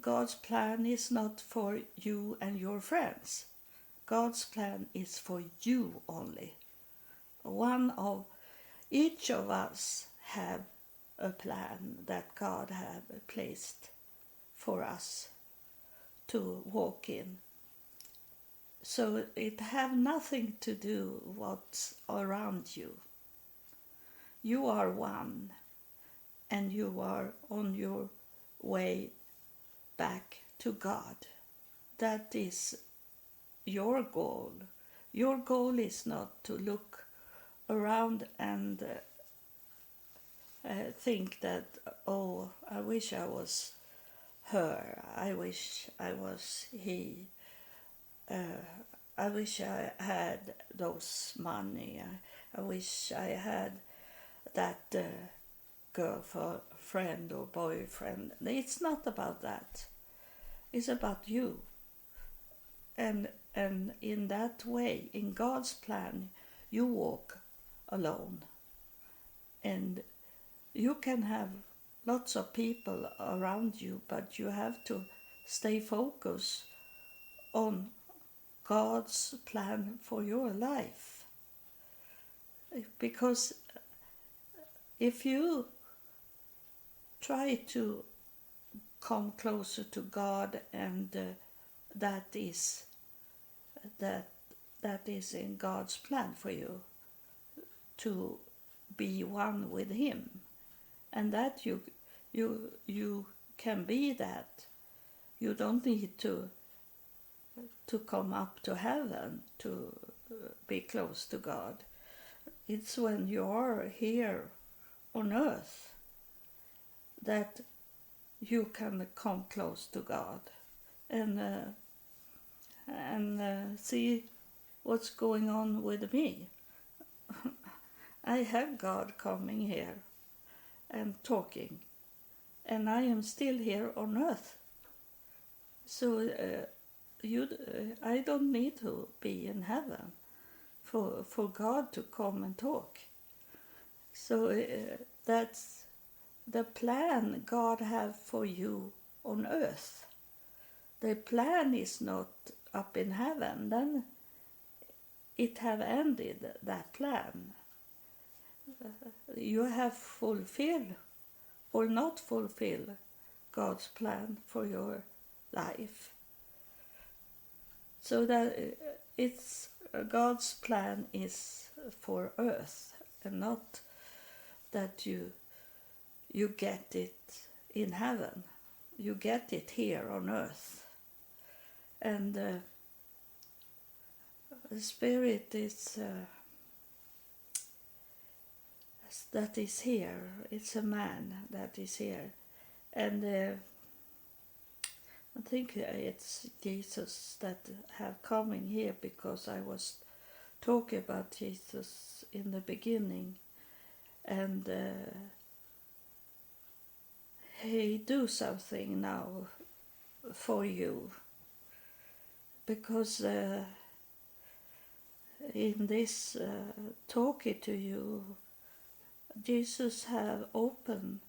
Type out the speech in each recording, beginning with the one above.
God's plan is not for you and your friends. God's plan is for you only. Each of us have a plan that God have placed for us to walk in. So it have nothing to do what's around you. You are one, and you are on your way back to God. That is your goal. Your goal is not to look around and think that, oh, I wish I was her, I wish I was he, I wish I had those money, I wish I had that girlfriend or boyfriend. It's not about that. It's about you. And in that way, in God's plan, you walk alone. And you can have lots of people around you, but you have to stay focused on God's plan for your life. Because if you try to come closer to God, and that is in God's plan for you, to be one with Him, and that you can be that. You don't need to come up to heaven to be close to God. It's when you're here on earth that you can come close to God and see what's going on with me. I have God coming here and talking, and I am still here on earth. So I don't need to be in heaven for God to come and talk. So that's the plan God have for you on earth. The plan is not up in heaven. Then it have ended, that plan. You have fulfilled or not fulfilled God's plan for your life. So that it's God's plan is for earth, and not that you get it in heaven. You get it here on earth. And the Spirit is that is here. It's a man that is here. And I think it's Jesus that have come in here, because I was talking about Jesus in the beginning, and He do something now for you, because in this talking to you, Jesus have opened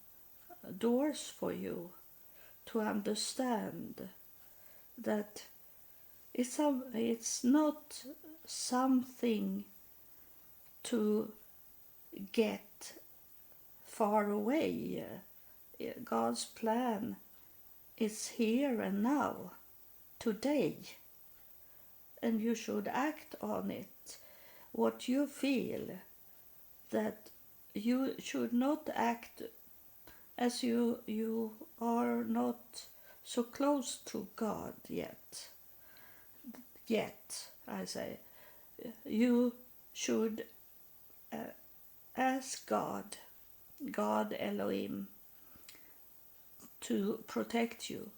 doors for you to understand that it's not something to get far away. God's plan is here and now, today, and you should act on it. What you feel, that you should not act as you are not so close to God yet. Yet, I say, you should ask God Elohim, to protect you,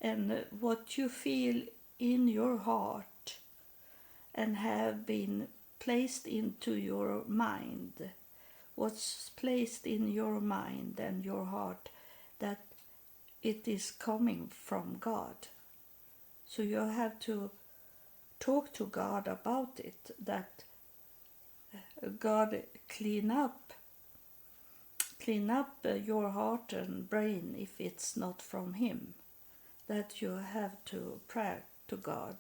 and what you feel in your heart and have been placed into your mind, what's placed in your mind and your heart, that it is coming from God. So you have to talk to God about it, that God clean up your heart and brain if it's not from Him. that you have to pray to God.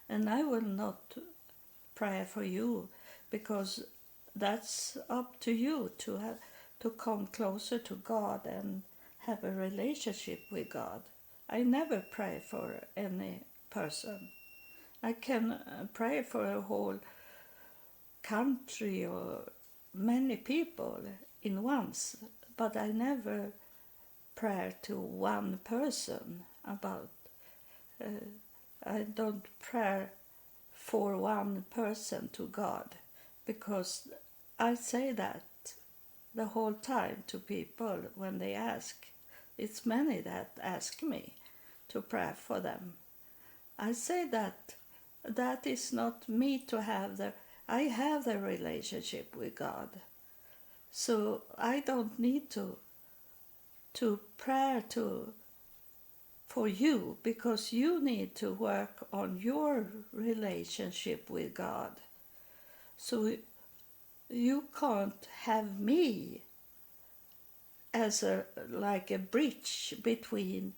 And I will not pray for you, because that's up to you to come closer to God and have a relationship with God. I never pray for any person. I can pray for a whole country or many people in once, but I never pray to one person about. I don't pray for one person to God, because I say that the whole time to people when they ask. It's many that ask me to pray for them. I say that that is not me to have I have the relationship with God. So I don't need to pray for you, because you need to work on your relationship with God. So you can't have me as like a bridge between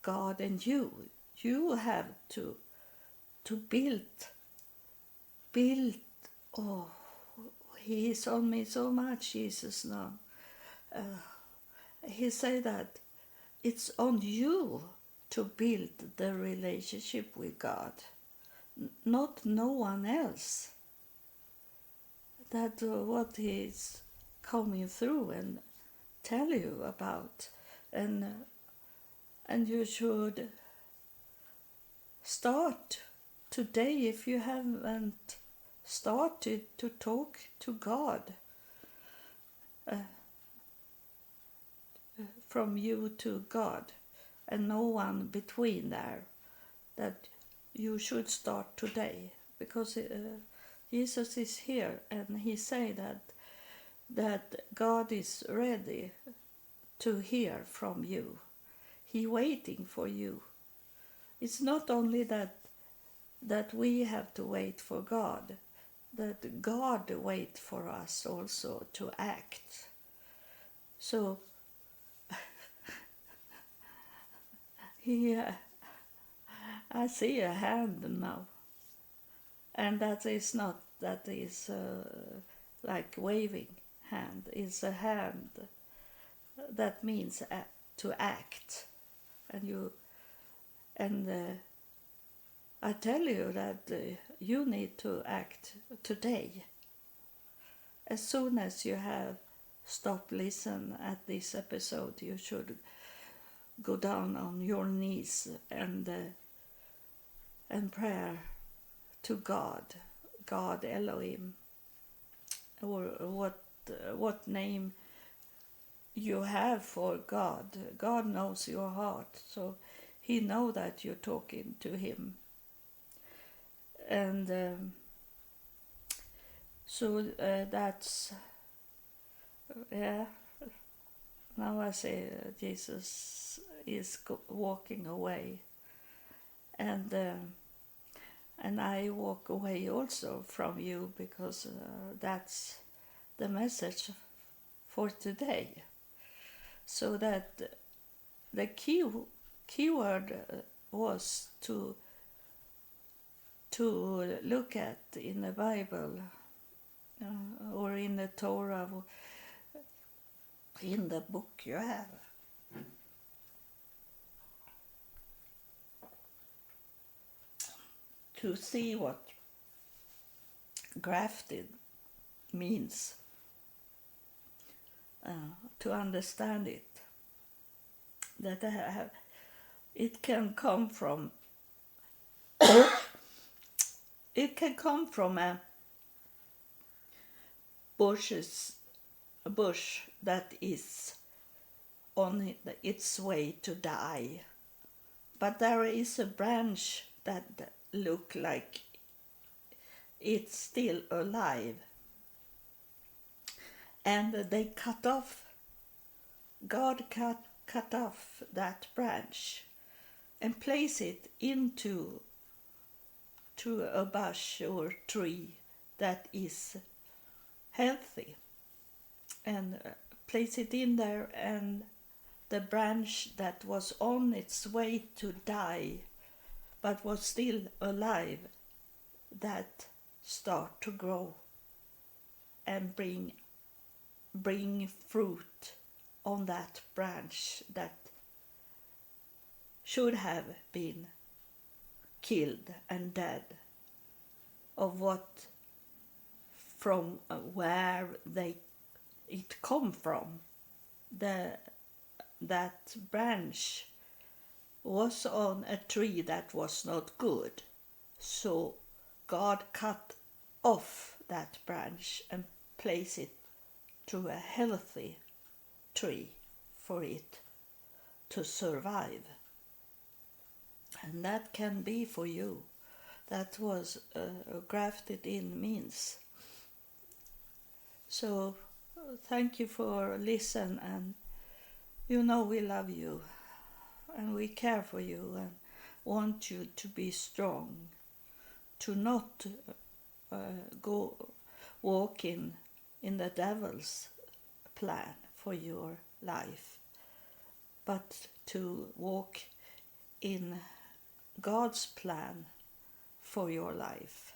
God and you. You have to build. Oh, he is on me so much, Jesus, now. He said that it's on you to build the relationship with God, not no one else. That what he's coming through and tell you about, and you should start today if you haven't started to talk to God, from you to God, and no one between there. That you should start today, because Jesus is here, and he say that God is ready to hear from you. He waiting for you. It's not only that we have to wait for God, that God wait for us also to act. So I see a hand now, and that is like waving hand. It's a hand that means to act, and I tell you that you need to act today. As soon as you have stopped listen at this episode, you should go down on your knees and pray to God Elohim, or what name you have for God. God knows your heart, so he know that you're talking to him. And so that's now I say Jesus is walking away, and I walk away also from you, because that's the message for today. So that the keyword was to look at in the Bible, or in the Torah, in the book you have. To see what grafted means, to understand it, that it can come from a bush that is on its way to die, but there is a branch that look like it's still alive, and they cut off. God cut off that branch and place it into a bush or tree that is healthy, and place it in there, and the branch that was on its way to die but was still alive, that start to grow and bring fruit on that branch that should have been killed and dead, of what from where it come from. That branch was on a tree that was not good, so God cut off that branch and placed it to a healthy tree for it to survive. And that can be for you. That was grafted in means. So thank you for listening, and we love you and we care for you and want you to be strong, to not go walking in the devil's plan for your life, but to walk in God's plan for your life,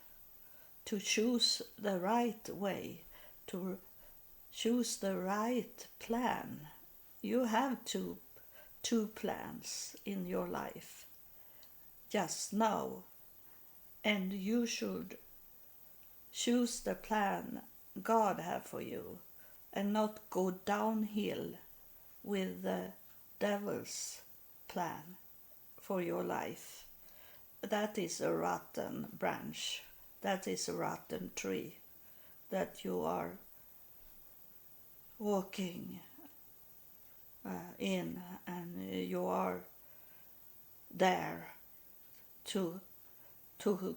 to choose the right way, to choose the right plan. You have two plans in your life just now, and you should choose the plan God have for you and not go downhill with the devil's plan for your life. That is a rotten branch. That is a rotten tree that you are walking in, and you are there to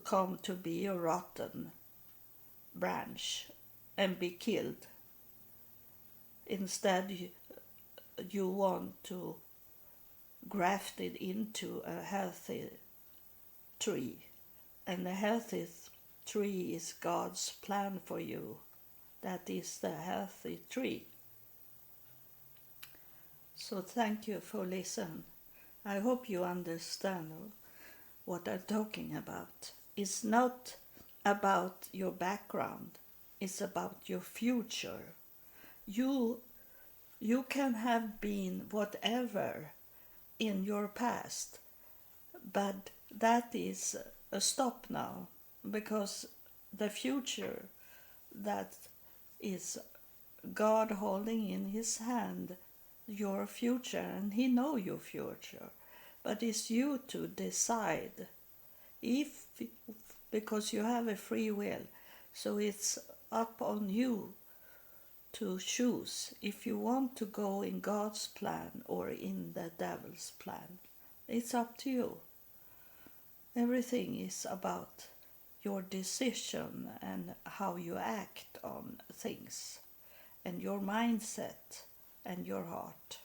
come to be a rotten branch and be killed. Instead, you want to graft it into a healthy tree, and the healthy tree is God's plan for you. That is the healthy tree. So thank you for listening. I hope you understand what I'm talking about. It's not about your background. It's about your future. You can have been whatever in your past, but that is a stop now, because the future, that is God holding in his hand your future, and he knows your future, but it's you to decide, because you have a free will, so it's up on you to choose if you want to go in God's plan or in the devil's plan. It's up to you. Everything is about your decision and how you act on things, and your mindset and your heart.